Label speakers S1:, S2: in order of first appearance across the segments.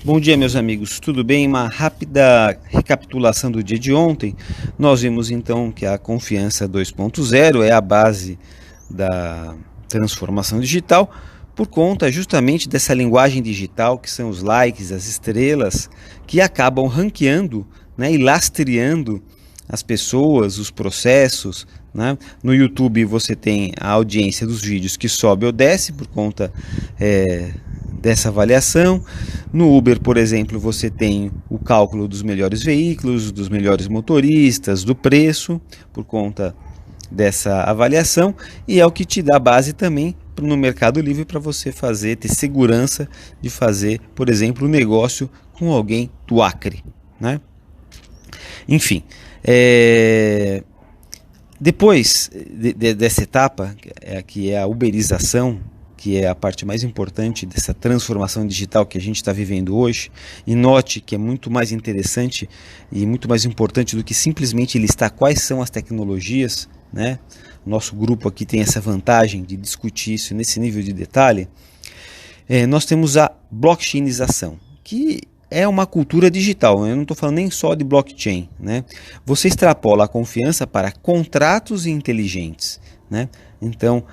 S1: Bom dia, meus amigos, tudo bem? Uma rápida recapitulação do dia de ontem. Nós vimos então que a confiança 2.0 é a base da transformação digital por conta justamente dessa linguagem digital que são os likes, as estrelas, que acabam ranqueando, né, e lastreando as pessoas, os processos, né? No YouTube você tem a audiência dos vídeos que sobe ou desce por conta dessa avaliação. No Uber, por exemplo, você tem o cálculo dos melhores veículos, dos melhores motoristas, do preço, por conta dessa avaliação, e é o que te dá base também no Mercado Livre para você ter segurança de fazer, por exemplo, um negócio com alguém do Acre, né? Enfim, depois dessa etapa, que é a uberização, que é a parte mais importante dessa transformação digital que a gente está vivendo hoje, e note que é muito mais interessante e muito mais importante do que simplesmente listar quais são as tecnologias, né? Nosso grupo aqui tem essa vantagem de discutir isso nesse nível de detalhe. Nós temos a blockchainização, que é uma cultura digital. Eu não estou falando nem só de blockchain, né? Você extrapola a confiança para contratos inteligentes, né? Então,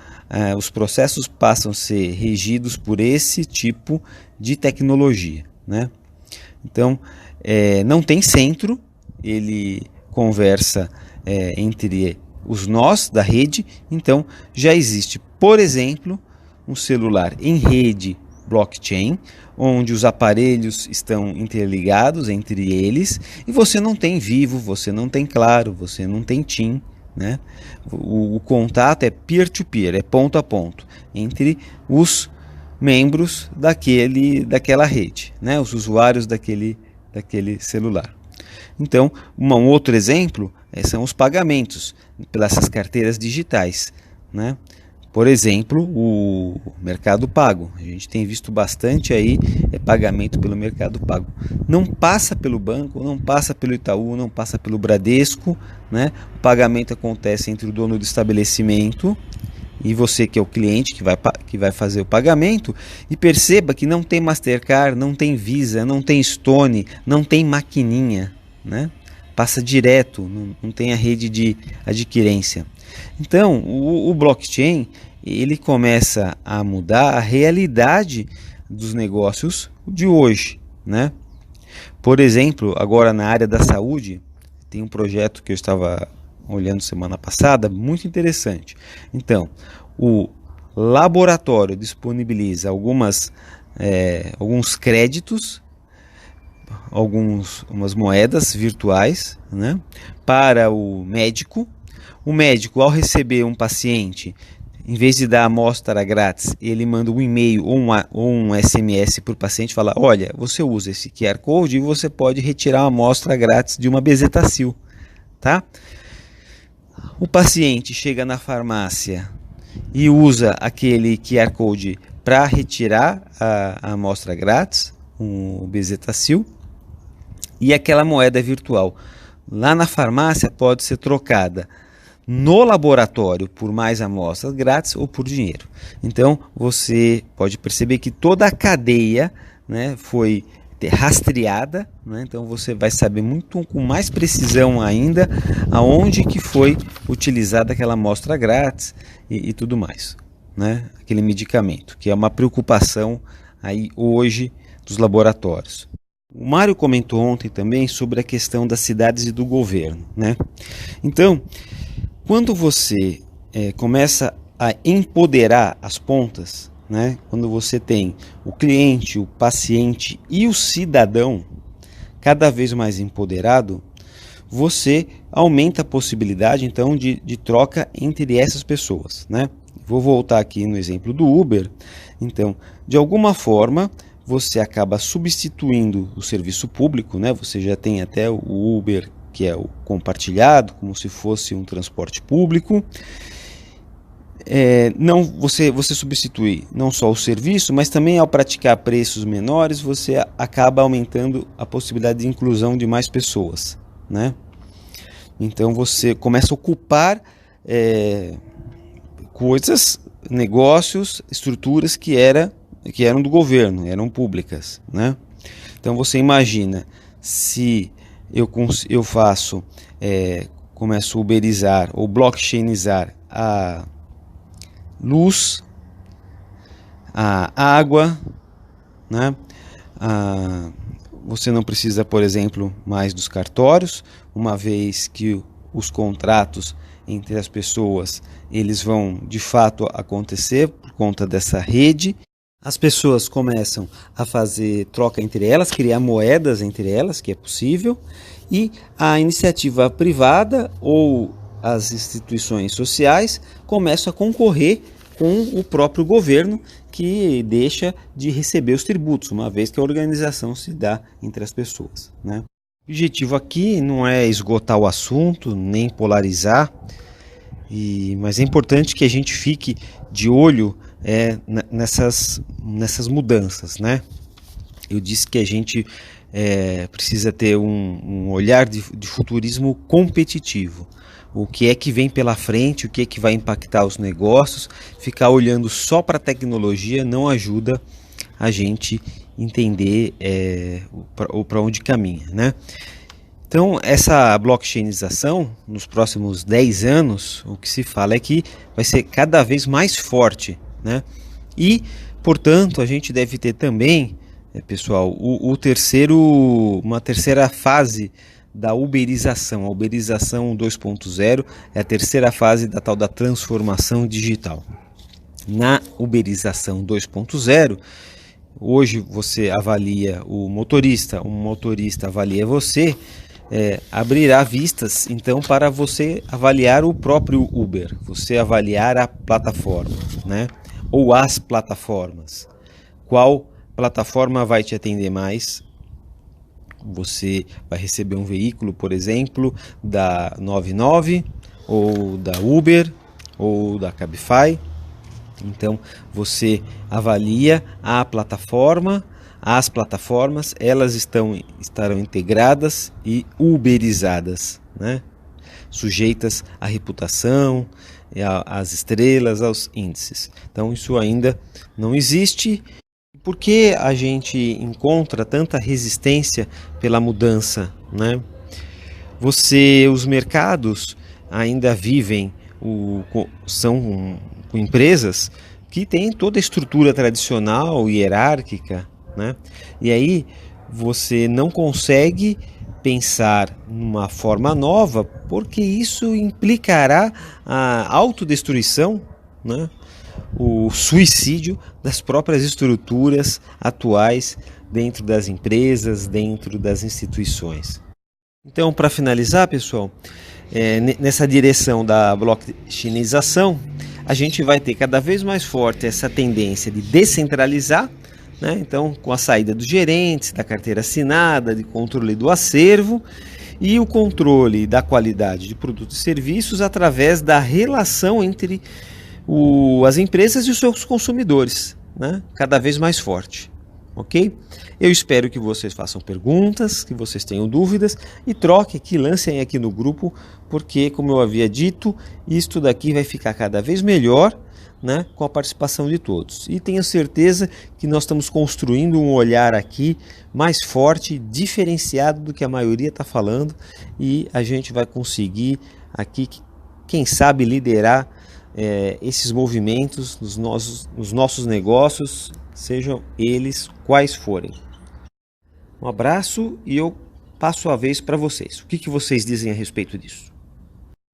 S1: os processos passam a ser regidos por esse tipo de tecnologia, né? Então, não tem centro, ele conversa entre os nós da rede. Então, já existe, por exemplo, um celular em rede blockchain, onde os aparelhos estão interligados entre eles, e você não tem Vivo, você não tem Claro, você não tem TIM, né? O contato é peer-to-peer, é ponto a ponto, entre os membros daquela rede, né? Os usuários daquele celular. Então, um outro exemplo são os pagamentos pelas carteiras digitais, né? Por exemplo, o Mercado Pago. A gente tem visto bastante aí pagamento pelo Mercado Pago. Não passa pelo banco, não passa pelo Itaú, não passa pelo Bradesco, né? O pagamento acontece entre o dono do estabelecimento e você, que é o cliente que vai fazer o pagamento. E perceba que não tem Mastercard, não tem Visa, não tem Stone, não tem maquininha, né? Passa direto, não tem a rede de adquirência. Então, o blockchain, ele começa a mudar a realidade dos negócios de hoje, né? Por exemplo, agora na área da saúde, tem um projeto que eu estava olhando semana passada, muito interessante. Então, o laboratório disponibiliza alguns créditos, umas moedas virtuais, né, para o médico. O médico, ao receber um paciente, em vez de dar a amostra grátis, ele manda um e-mail ou um SMS para o paciente, fala: olha, você usa esse QR Code e você pode retirar uma amostra grátis de uma bezetacil, tá? O paciente chega na farmácia e usa aquele QR Code para retirar a amostra grátis, um bezetacil, e aquela moeda virtual lá na farmácia pode ser trocada no laboratório por mais amostras grátis ou por dinheiro. Então você pode perceber que toda a cadeia, né, foi rastreada, né? Então você vai saber muito com mais precisão ainda aonde que foi utilizada aquela amostra grátis e tudo mais, né? Aquele medicamento, que é uma preocupação aí hoje dos laboratórios. O Mário comentou ontem também sobre a questão das cidades e do governo, né? Então, quando você começa a empoderar as pontas, né? Quando você tem o cliente, o paciente e o cidadão cada vez mais empoderado, você aumenta a possibilidade então de troca entre essas pessoas, né? Vou voltar aqui no exemplo do Uber. Então, de alguma forma, você acaba substituindo o serviço público, né? Você já tem até o Uber, que é o compartilhado, como se fosse um transporte público. Você substitui não só o serviço, mas também ao praticar preços menores, você acaba aumentando a possibilidade de inclusão de mais pessoas, né? Então você começa a ocupar coisas, negócios, estruturas que era que eram do governo, eram públicas, né? Então você imagina, se eu faço, começo a uberizar ou blockchainizar a luz, a água, né? Você não precisa, por exemplo, mais dos cartórios, uma vez que os contratos entre as pessoas, eles vão de fato acontecer por conta dessa rede. As pessoas começam a fazer troca entre elas, criar moedas entre elas, que é possível, e a iniciativa privada ou as instituições sociais começam a concorrer com o próprio governo, que deixa de receber os tributos, uma vez que a organização se dá entre as pessoas, né? O objetivo aqui não é esgotar o assunto, nem polarizar, mas é importante que a gente fique de olho nessas mudanças, né? Eu disse que a gente precisa ter um olhar de futurismo competitivo. O que é que vem pela frente, o que é que vai impactar os negócios. Ficar olhando só para a tecnologia não ajuda a gente entender para onde caminha, né? Então, essa blockchainização, nos próximos 10 anos, o que se fala é que vai ser cada vez mais forte, né? E, portanto, a gente deve ter também, pessoal, uma terceira fase da uberização. A uberização 2.0 é a terceira fase da tal da transformação digital. Na uberização 2.0, hoje você avalia o motorista avalia você, abrirá vistas então para você avaliar o próprio Uber, você avaliar a plataforma, né? Ou as plataformas. Qual plataforma vai te atender mais? Você vai receber um veículo, por exemplo, da 99, ou da Uber, ou da Cabify. Então você avalia a plataforma, as plataformas, elas estarão integradas e uberizadas, né? Sujeitas à reputação, às estrelas, aos índices. Então isso ainda não existe. Por que a gente encontra tanta resistência pela mudança, né? Os mercados ainda vivem, são com empresas que têm toda a estrutura tradicional e hierárquica, né? E aí você não consegue pensar numa forma nova, porque isso implicará a autodestruição, né? O suicídio das próprias estruturas atuais dentro das empresas, dentro das instituições. Então, para finalizar, pessoal, nessa direção da blockchainização, a gente vai ter cada vez mais forte essa tendência de descentralizar, né? Então, com a saída dos gerentes, da carteira assinada, de controle do acervo e o controle da qualidade de produtos e serviços através da relação entre as empresas e os seus consumidores, né? Cada vez mais forte. Ok? Eu espero que vocês façam perguntas, que vocês tenham dúvidas e troquem aqui, lancem aqui no grupo, porque, como eu havia dito, isto daqui vai ficar cada vez melhor, né, com a participação de todos. E tenho certeza que nós estamos construindo um olhar aqui mais forte, diferenciado do que a maioria está falando, e a gente vai conseguir aqui, quem sabe, liderar esses movimentos nos nossos negócios, sejam eles quais forem. Um abraço e eu passo a vez para vocês. O que vocês dizem a respeito disso?